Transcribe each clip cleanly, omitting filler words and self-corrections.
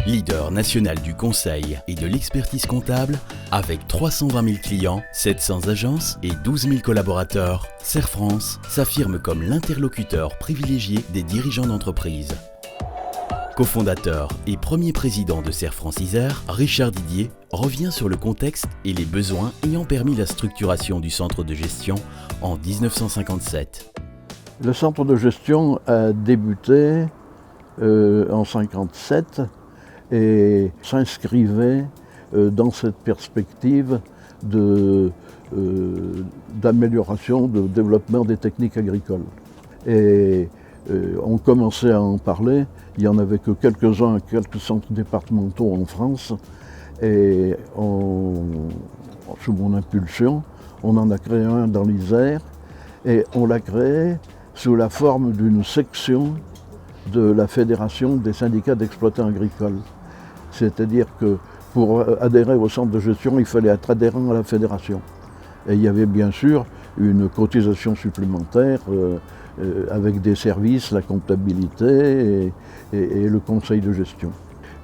Leader national du conseil et de l'expertise comptable, avec 320 000 clients, 700 agences et 12 000 collaborateurs, Serre France s'affirme comme l'interlocuteur privilégié des dirigeants d'entreprise. Cofondateur et premier président de Serre France Isère, Richard Didier revient sur le contexte et les besoins ayant permis la structuration du centre de gestion en 1957. Le centre de gestion a débuté en 1957 et s'inscrivait dans cette perspective d'amélioration, de développement des techniques agricoles. Et on commençait à en parler, il n'y en avait que quelques-uns, quelques centres départementaux en France, et sous mon impulsion, on en a créé un dans l'Isère, et on l'a créé sous la forme d'une section de la Fédération des syndicats d'exploitants agricoles. C'est-à-dire que pour adhérer au centre de gestion, il fallait être adhérent à la fédération. Et il y avait bien sûr une cotisation supplémentaire avec des services, la comptabilité et le conseil de gestion.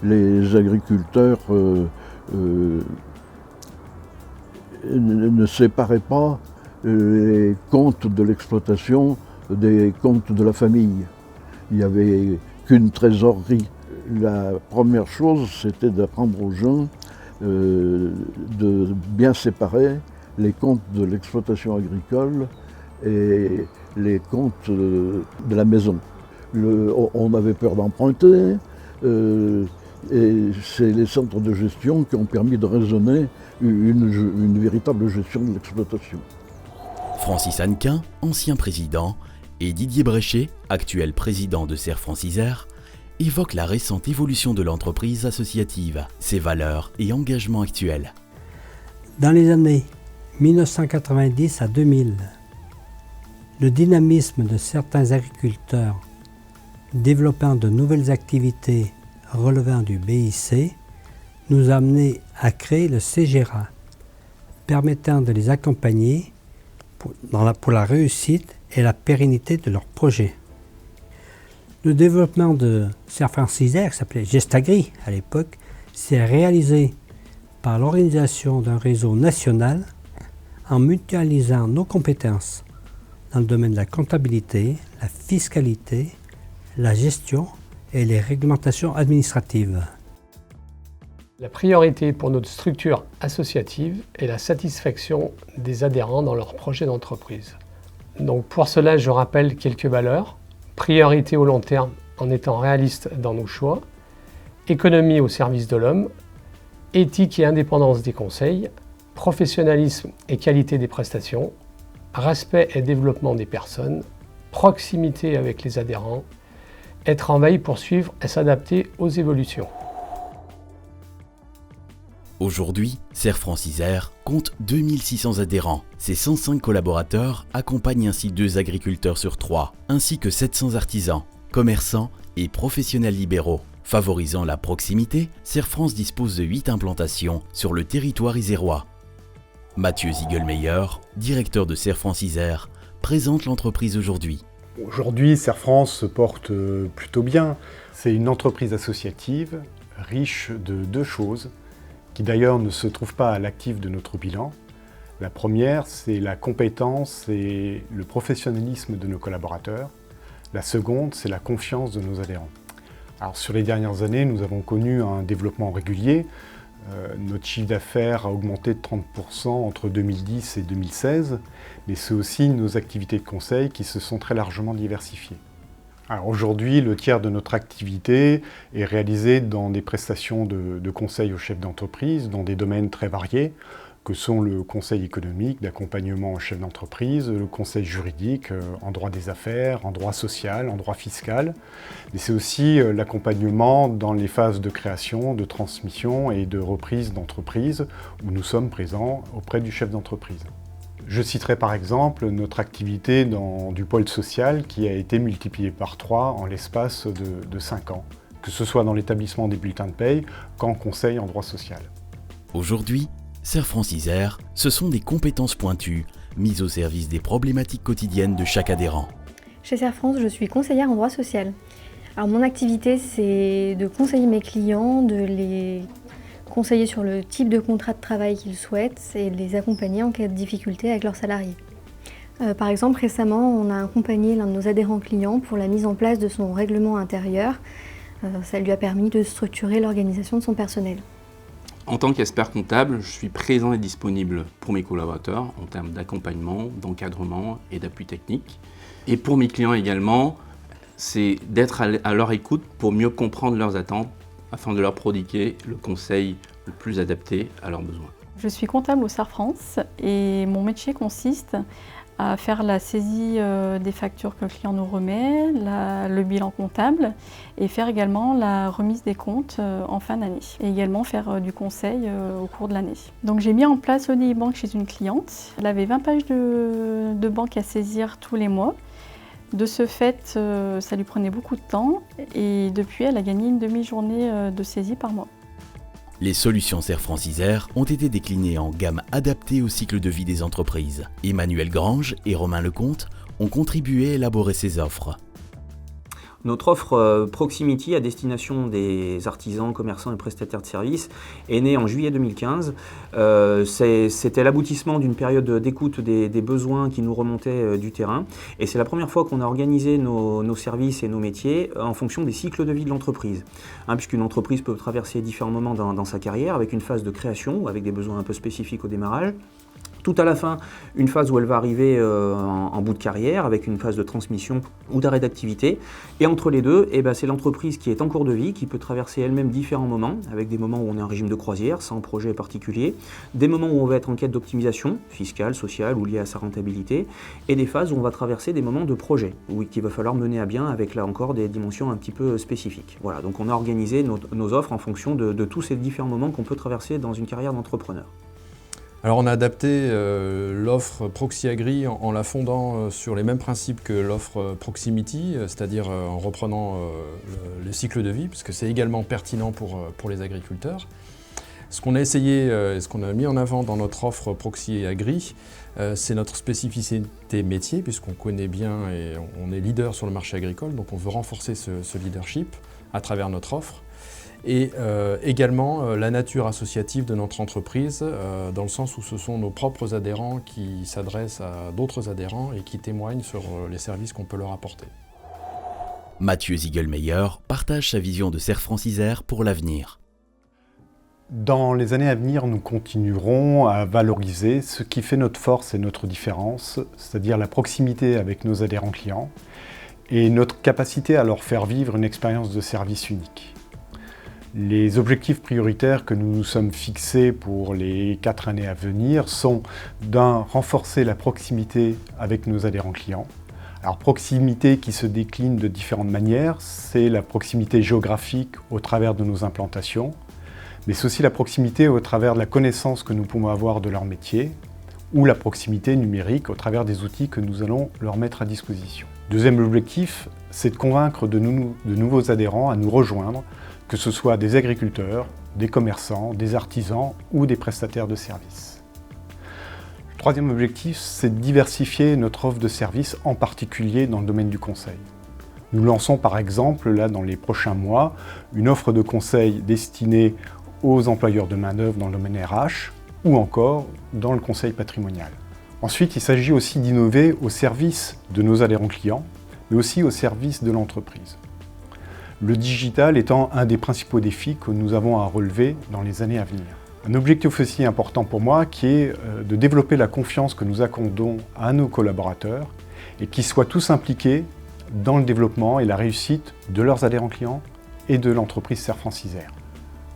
Les agriculteurs ne séparaient pas les comptes de l'exploitation des comptes de la famille. Il n'y avait qu'une trésorerie. La première chose, c'était d'apprendre aux gens de bien séparer les comptes de l'exploitation agricole et les comptes de la maison. On avait peur d'emprunter, et c'est les centres de gestion qui ont permis de raisonner une véritable gestion de l'exploitation. Francis Hannequin, ancien président, et Didier Bréchet, actuel président de Serre France Isère, évoquent la récente évolution de l'entreprise associative, ses valeurs et engagements actuels. Dans les années 1990 à 2000, le dynamisme de certains agriculteurs développant de nouvelles activités relevant du BIC nous a amené à créer le CGERA, permettant de les accompagner pour la réussite et la pérennité de leurs projets. Le développement de Serre France Isère, qui s'appelait Gestagri à l'époque, s'est réalisé par l'organisation d'un réseau national en mutualisant nos compétences dans le domaine de la comptabilité, la fiscalité, la gestion et les réglementations administratives. La priorité pour notre structure associative est la satisfaction des adhérents dans leurs projets d'entreprise. Donc pour cela, je rappelle quelques valeurs. Priorité au long terme en étant réaliste dans nos choix, économie au service de l'homme, éthique et indépendance des conseils, professionnalisme et qualité des prestations, respect et développement des personnes, proximité avec les adhérents, être en veille pour suivre et s'adapter aux évolutions. Aujourd'hui, Serre France Isère compte 2600 adhérents. Ses 105 collaborateurs accompagnent ainsi 2 agriculteurs sur 3, ainsi que 700 artisans, commerçants et professionnels libéraux. Favorisant la proximité, Serre France dispose de 8 implantations sur le territoire isérois. Mathieu Ziegelmeyer, directeur de Serre France Isère, présente l'entreprise aujourd'hui. Aujourd'hui, Serre France se porte plutôt bien. C'est une entreprise associative riche de 2 choses, qui d'ailleurs ne se trouvent pas à l'actif de notre bilan. La première, c'est la compétence et le professionnalisme de nos collaborateurs. La seconde, c'est la confiance de nos adhérents. Alors, sur les dernières années, nous avons connu un développement régulier. Notre chiffre d'affaires a augmenté de 30% entre 2010 et 2016, mais c'est aussi nos activités de conseil qui se sont très largement diversifiées. Alors aujourd'hui, le tiers de notre activité est réalisé dans des prestations de conseil aux chefs d'entreprise, dans des domaines très variés, que sont le conseil économique, d'accompagnement aux chefs d'entreprise, le conseil juridique en droit des affaires, en droit social, en droit fiscal. Mais c'est aussi l'accompagnement dans les phases de création, de transmission et de reprise d'entreprise, où nous sommes présents auprès du chef d'entreprise. Je citerai par exemple notre activité du pôle social qui a été multipliée par 3 en l'espace de 5 ans, que ce soit dans l'établissement des bulletins de paye qu'en conseil en droit social. Aujourd'hui, Serre France Isère, ce sont des compétences pointues mises au service des problématiques quotidiennes de chaque adhérent. Chez Serre France, je suis conseillère en droit social. Alors mon activité, c'est de conseiller mes clients, de les conseiller sur le type de contrat de travail qu'ils souhaitent et de les accompagner en cas de difficulté avec leurs salariés. Par exemple, récemment, on a accompagné l'un de nos adhérents clients pour la mise en place de son règlement intérieur. Ça lui a permis de structurer l'organisation de son personnel. En tant qu'expert comptable, je suis présent et disponible pour mes collaborateurs en termes d'accompagnement, d'encadrement et d'appui technique. Et pour mes clients également, c'est d'être à leur écoute pour mieux comprendre leurs attentes afin de leur prodiguer le conseil le plus adapté à leurs besoins. Je suis comptable au CERF France et mon métier consiste à faire la saisie des factures que le client nous remet, le bilan comptable et faire également la remise des comptes en fin d'année. Et également faire du conseil au cours de l'année. Donc j'ai mis en place ODI Bank chez une cliente. Elle avait 20 pages de banque à saisir tous les mois. De ce fait, ça lui prenait beaucoup de temps et depuis, elle a gagné une demi-journée de saisie par mois. Les solutions Serre Francisère ont été déclinées en gamme adaptée au cycle de vie des entreprises. Emmanuel Grange et Romain Lecomte ont contribué à élaborer ces offres. Notre offre Proximity à destination des artisans, commerçants et prestataires de services est née en juillet 2015. C'était l'aboutissement d'une période d'écoute des besoins qui nous remontaient du terrain. Et c'est la première fois qu'on a organisé nos services et nos métiers en fonction des cycles de vie de l'entreprise. Puisqu'une entreprise peut traverser différents moments dans sa carrière avec une phase de création ou avec des besoins un peu spécifiques au démarrage. Tout à la fin, une phase où elle va arriver en bout de carrière, avec une phase de transmission ou d'arrêt d'activité. Et entre les deux, c'est l'entreprise qui est en cours de vie, qui peut traverser elle-même différents moments, avec des moments où on est en régime de croisière, sans projet particulier, des moments où on va être en quête d'optimisation, fiscale, sociale ou liée à sa rentabilité, et des phases où on va traverser des moments de projet, qu'il va falloir mener à bien avec là encore des dimensions un petit peu spécifiques. Voilà, donc on a organisé nos offres en fonction de tous ces différents moments qu'on peut traverser dans une carrière d'entrepreneur. Alors on a adapté l'offre Proxy Agri en la fondant sur les mêmes principes que l'offre Proximity, c'est-à-dire en reprenant le cycle de vie, puisque c'est également pertinent pour les agriculteurs. Ce qu'on a essayé, ce qu'on a mis en avant dans notre offre Proxy Agri, c'est notre spécificité métier, puisqu'on connaît bien et on est leader sur le marché agricole, donc on veut renforcer ce leadership à travers notre offre. Et également la nature associative de notre entreprise, dans le sens où ce sont nos propres adhérents qui s'adressent à d'autres adhérents et qui témoignent sur les services qu'on peut leur apporter. Mathieu Ziegelmeyer partage sa vision de Serre Francisère pour l'avenir. Dans les années à venir, nous continuerons à valoriser ce qui fait notre force et notre différence, c'est-à-dire la proximité avec nos adhérents clients et notre capacité à leur faire vivre une expérience de service unique. Les objectifs prioritaires que nous nous sommes fixés pour les 4 années à venir sont d'un, renforcer la proximité avec nos adhérents clients. Alors proximité qui se décline de différentes manières, c'est la proximité géographique au travers de nos implantations, mais c'est aussi la proximité au travers de la connaissance que nous pouvons avoir de leur métier, ou la proximité numérique au travers des outils que nous allons leur mettre à disposition. Deuxième objectif, c'est de convaincre de nouveaux adhérents à nous rejoindre, que ce soit des agriculteurs, des commerçants, des artisans ou des prestataires de services. Le troisième objectif, c'est de diversifier notre offre de services, en particulier dans le domaine du conseil. Nous lançons par exemple, là, dans les prochains mois, une offre de conseil destinée aux employeurs de main-d'œuvre dans le domaine RH ou encore dans le conseil patrimonial. Ensuite, il s'agit aussi d'innover au service de nos adhérents clients, mais aussi au service de l'entreprise. Le digital étant un des principaux défis que nous avons à relever dans les années à venir. Un objectif aussi important pour moi qui est de développer la confiance que nous accordons à nos collaborateurs et qu'ils soient tous impliqués dans le développement et la réussite de leurs adhérents clients et de l'entreprise Serre Francisère.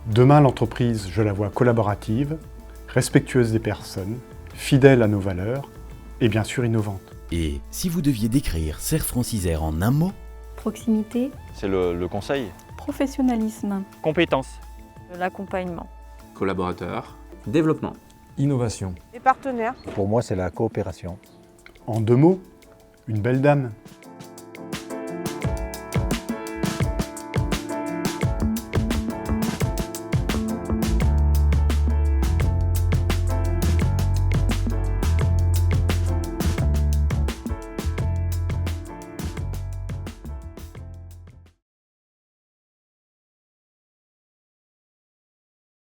Demain, l'entreprise, je la vois collaborative, respectueuse des personnes, fidèle à nos valeurs et bien sûr innovante. Et si vous deviez décrire Serre Francisère en un mot? Proximité. C'est le conseil. Professionnalisme. Compétences. L'accompagnement. Collaborateurs. Développement. Innovation. Les partenaires. Pour moi, c'est la coopération. En 2 mots, une belle dame.